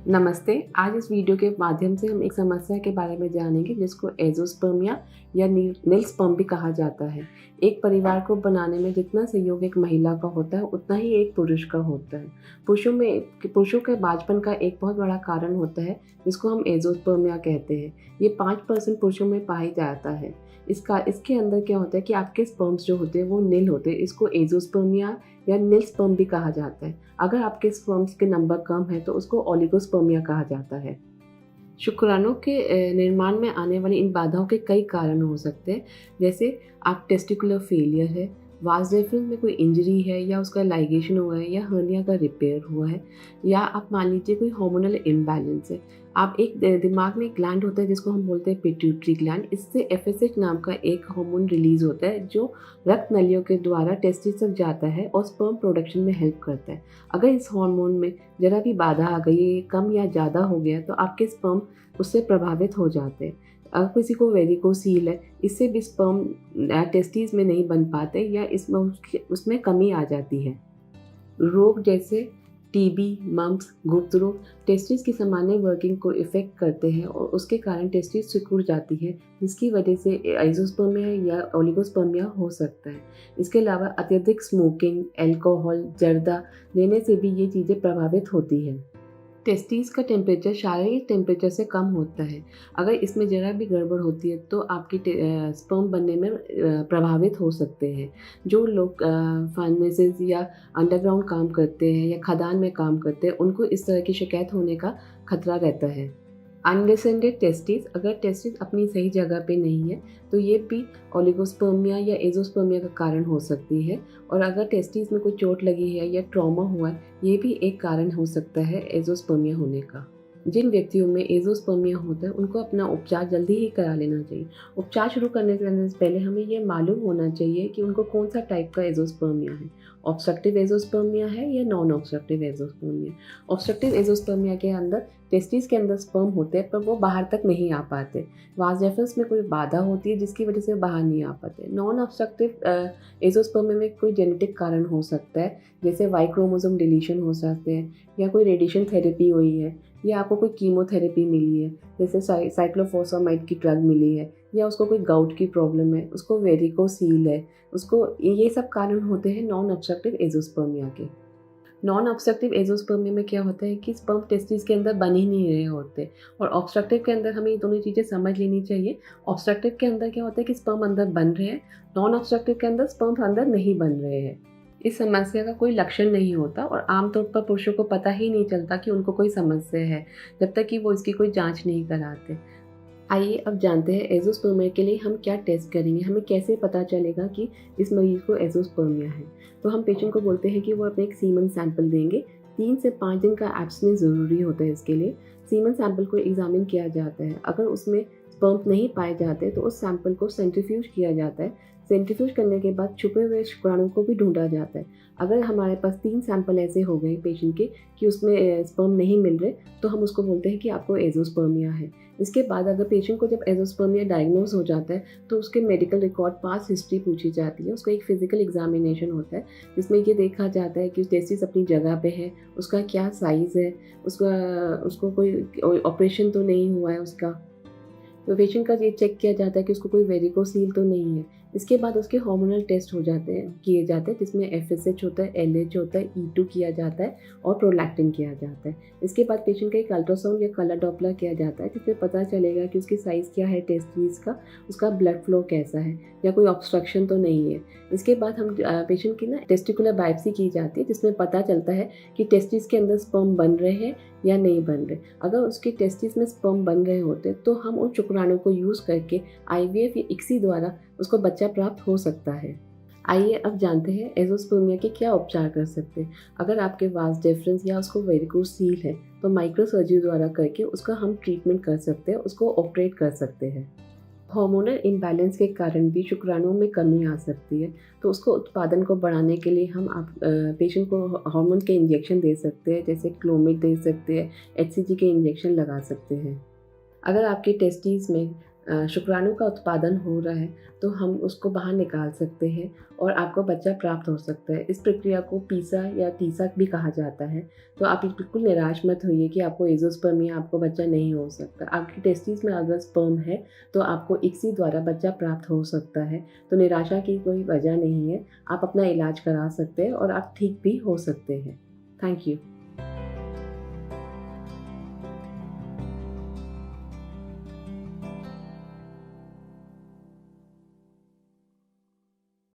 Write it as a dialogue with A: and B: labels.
A: नमस्ते। आज इस वीडियो के माध्यम से हम एक समस्या के बारे में जानेंगे जिसको एज़ोस्पर्मिया या नील स्पर्म भी कहा जाता है। एक परिवार को बनाने में जितना सहयोग एक महिला का होता है उतना ही एक पुरुष का होता है। पुरुषों के बाँझपन का एक बहुत बड़ा कारण होता है जिसको हम एज़ोस्पर्मिया कहते हैं। ये 5% पुरुषों में पाया जाता है। इसके अंदर क्या होता है कि आपके स्पर्म्स जो होते हैं वो नील होते हैं। इसको एज़ोस्पर्मिया या नील स्पर्म भी कहा जाता है। अगर आपके स्पर्म्स के नंबर कम है तो उसको ओलिगोस्पर्मिया कहा जाता है। शुक्राणु के निर्माण में आने वाली इन बाधाओं के कई कारण हो सकते हैं, जैसे आप टेस्टिकुलर फेलियर है, वास डिफरेंस में कोई इंजरी है या उसका लाइगेशन हुआ है या हर्निया का रिपेयर हुआ है, या आप मान लीजिए कोई हार्मोनल इम्बैलेंस है। आप एक दिमाग में एक ग्लैंड होता है जिसको हम बोलते हैं पिट्यूटरी ग्लैंड। इससे एफएसएच नाम का एक हार्मोन रिलीज होता है जो रक्त नलियों के द्वारा टेस्टिस तक जाता है और स्पर्म प्रोडक्शन में हेल्प करता है। अगर इस हार्मोन में ज़रा भी बाधा आ गई, ये कम या ज़्यादा हो गया तो आपके स्पर्म उससे प्रभावित हो जाते हैं। अगर किसी को वेरिकोसील है, इससे भी स्पर्म टेस्टिस में नहीं बन पाते या इसमें उसमें कमी आ जाती है। रोग जैसे टीबी, मम्प्स, गुप्त रोग टेस्टिस की सामान्य वर्किंग को इफ़ेक्ट करते हैं और उसके कारण टेस्टिस सिकुड़ जाती है, जिसकी वजह से एज़ोस्पर्मिया या ओलिगोस्पर्मिया हो सकता है। इसके अलावा अत्यधिक स्मोकिंग, अल्कोहल, जर्दा लेने से भी ये चीज़ें प्रभावित होती हैं। टेस्टिस का टेम्परेचर शारीरिक टेम्परेचर से कम होता है। अगर इसमें ज़रा भी गड़बड़ होती है तो आपकी स्पर्म बनने में प्रभावित हो सकते हैं। जो लोग फार्मेसीज़ या अंडरग्राउंड काम करते हैं या खदान में काम करते हैं, उनको इस तरह की शिकायत होने का खतरा रहता है। अनडिसेंडेड टेस्टिस, अगर टेस्टिस अपनी सही जगह पे नहीं है तो ये भी ओलिगोस्पर्मिया या एज़ोस्पर्मिया का कारण हो सकती है। और अगर टेस्टिस में कोई चोट लगी है या ट्रॉमा हुआ है, ये भी एक कारण हो सकता है एज़ोस्पर्मिया होने का। जिन व्यक्तियों में एज़ोस्पर्मिया होता है उनको अपना उपचार जल्दी ही करा लेना चाहिए। उपचार शुरू करने से पहले हमें ये मालूम होना चाहिए कि उनको कौन सा टाइप का एज़ोस्पर्मिया है। ऑब्स्ट्रक्टिव एज़ोस्पर्मिया है या non obstructive azoospermia. Obstructive azoospermia के अंदर टेस्टिस के अंदर स्पर्म होते हैं पर वो बाहर तक नहीं आ पाते। वास डिफरेंस में कोई बाधा होती है जिसकी वजह से बाहर नहीं आ पाते। नॉन ऑब्स्ट्रक्टिव एज़ोस्पर्मिया में कोई जेनेटिक कारण हो सकता है, जैसे वाई क्रोमोसोम डिलीशन हो सकते हैं या कोई रेडिएशन थेरेपी हुई है या आपको कोई कीमोथेरेपी मिली है, जैसे साइक्लोफॉस्फामाइड की ड्रग मिली है, या उसको कोई गाउट की प्रॉब्लम है, उसको वेरिकोसील है, उसको ये सब कारण होते हैं नॉन ऑब्स्ट्रक्टिव एज़ोस्पर्मिया के। नॉन ऑब्स्ट्रक्टिव एज़ोस्पर्मिया में क्या होता है कि स्पर्म टेस्टिस के अंदर बन ही नहीं रहे होते, और ऑब्स्ट्रक्टिव के अंदर हमें ये दोनों चीज़ें समझ लेनी चाहिए। ऑब्स्ट्रक्टिव के अंदर क्या होता है कि स्पर्म अंदर बन रहे हैं, नॉन ऑब्स्ट्रक्टिव के अंदर स्पर्म अंदर नहीं बन रहे हैं। इस समस्या का कोई लक्षण नहीं होता और आमतौर पर पुरुषों को पता ही नहीं चलता कि उनको कोई समस्या है, जब तक कि वो इसकी कोई जांच नहीं कराते। आइए अब जानते हैं एज़ोस्पर्मिया के लिए हम क्या टेस्ट करेंगे, हमें कैसे पता चलेगा कि इस मरीज़ को एज़ोस्पर्मिया है। तो हम पेशेंट को बोलते हैं कि वो अपने एक सीमन सैंपल देंगे। 3 से 5 दिन का एब्सटेंस ज़रूरी होता है इसके लिए। सीमन सैंपल को एग्ज़ामिन किया जाता है। अगर उसमें स्पर्म्स नहीं पाए जाते तो उस सैंपल को सेंट्रीफ्यूज किया जाता है। सेंट्रीफ्यूज करने के बाद छुपे हुए शुक्राणु को भी ढूंढा जाता है। अगर हमारे पास 3 सैंपल ऐसे हो गए पेशेंट के कि उसमें स्पर्म नहीं मिल रहे, तो हम उसको बोलते हैं कि आपको एज़ोस्पर्मिया है। इसके बाद अगर पेशेंट को जब एज़ोस्पर्मिया डायग्नोज हो जाता है तो उसके मेडिकल रिकॉर्ड, पास्ट हिस्ट्री पूछी जाती है। उसका एक फिजिकल एग्जामिनेशन होता है जिसमें ये देखा जाता है कि टेस्टिस अपनी जगह पे है, उसका क्या साइज़ है, उसको कोई ऑपरेशन तो नहीं हुआ है उसका। तो पेशेंट का ये चेक किया जाता है कि उसको कोई वेरिकोसील तो नहीं है। इसके बाद उसके हार्मोनल टेस्ट किए जाते हैं जिसमें एफएसएच होता है, एलएच होता है, ई2 किया जाता है और प्रोलैक्टिन किया जाता है। इसके बाद पेशेंट का एक अल्ट्रासाउंड या कलर डॉपलर किया जाता है जिसमें पता चलेगा कि उसकी साइज़ क्या है टेस्टिस का, उसका ब्लड फ्लो कैसा है या कोई ऑब्स्ट्रक्शन तो नहीं है। इसके बाद हम पेशेंट की टेस्टिकुलर बायोप्सी की जाती है जिसमें पता चलता है कि टेस्टिस के अंदर स्पर्म बन रहे हैं या नहीं बन रहे। अगर उसके टेस्टिस में स्पर्म बन रहे होते तो हम उन शुक्राणु को यूज़ करके आईवीएफ या इक्सी द्वारा उसको बच्चा प्राप्त हो सकता है। आइए अब जानते हैं एज़ोस्पर्मिया के क्या उपचार कर सकते हैं। अगर आपके वास डिफरेंस या उसको वेरिकोसील है तो माइक्रो सर्जरी द्वारा करके उसका हम ट्रीटमेंट कर सकते हैं, उसको ऑपरेट कर सकते हैं। हार्मोनल इम्बैलेंस के कारण भी शुक्राणुओं में कमी आ सकती है, तो उसको उत्पादन को बढ़ाने के लिए हम पेशेंट को हार्मोन के इंजेक्शन दे सकते हैं, जैसे क्लोमिड दे सकते हैं, एचसीजी के इंजेक्शन लगा सकते हैं। अगर आपके टेस्टिस में शुक्राणु का उत्पादन हो रहा है तो हम उसको बाहर निकाल सकते हैं और आपको बच्चा प्राप्त हो सकता है। इस प्रक्रिया को पीसा या टीसा भी कहा जाता है। तो आप बिल्कुल निराश मत होइए कि आपको एज़ोस्पर्मिया, आपको बच्चा नहीं हो सकता। आपकी टेस्टिस में अगर स्पर्म है तो आपको ICSI द्वारा बच्चा प्राप्त हो सकता है। तो निराशा की कोई वजह नहीं है। आप अपना इलाज करा सकते हैं और आप ठीक भी हो सकते हैं। Thank you.